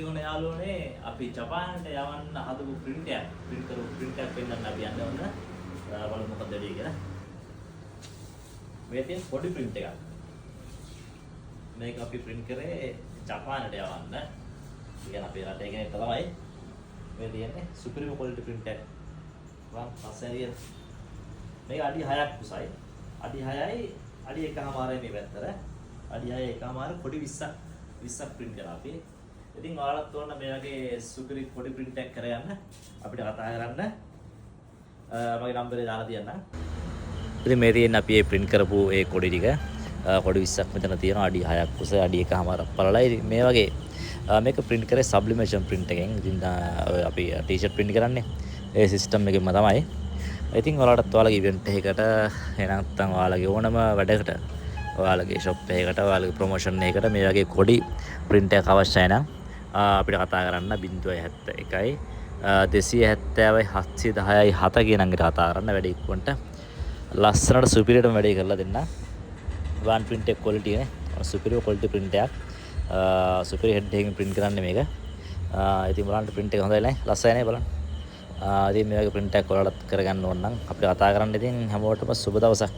තියුණ යාළුවනේ අපි ජපානට යවන්න හදපු print කරපු print එකක් පෙන්නන්න අපි යන්න ඕන. බලමු මොකද වෙන්නේ කියලා. මේ තියෙන පොඩි print එකක්. මේක අපි print කරේ ජපානට යවන්න. ඉතින් අපේ රටේ කෙනෙක් තමයි මේ තියෙන්නේ supreme quality print එකක්. වන් පස්සේ මේක අඩි 6ක් උසයි. අඩි 6යි අඩි 1.5යි මේ පැත්තට. අඩි 6යි 1.5 පොඩි 20ක් print කරලා අපි. ඉතින් ඔයාලත් ඕන මේ වගේ සුපිරි පොඩි print එකක් කරගන්න අපිට කතා කරන්න. මගේ නම්බරේ දාලා තියන්නම්. ඉතින් මේ තියෙන අපි මේ print කරපු ඒ කොඩි ටික කොඩි 20ක් මෙතන තියෙනවා අඩි 6ක් උස අඩි 1.5ක් පළලයි. ඉතින් මේ වගේ මේක print කරේ sublimation print එකෙන්. ඉතින් අපි t-shirt print කරන්නේ ඒ system එකෙන්ම තමයි. ඉතින් ඔයාලටත් ඔයාලගේ event එකකට නැත්නම් ඔයාලගේ ඕනම වැඩකට ඔයාලගේ shop එකකට ඔයාලගේ promotion එකකට මේ වගේ කොඩි print එකක් අවශ්‍යයි නම් අපිට කතා කරන්න 071යි 270යි 710යි 7 කියන අංකයට කතා කරන්න වැඩි ඉක්මනට ලස්සනට superiorටම වැඩි කරලා දෙන්න. one print එක quality නේ superior quality print එකක් superior head එකකින් print කරන්නේ මේක. ඉතින් බලන්න print එක හොඳයි නේ ලස්සනයි නේ බලන්න. ඉතින් මේ වගේ print එකක් ඔයාලත් කරගන්න ඕන නම් අපිට කතා කරන්න. ඉතින් හැමෝටම සුබ දවසක්.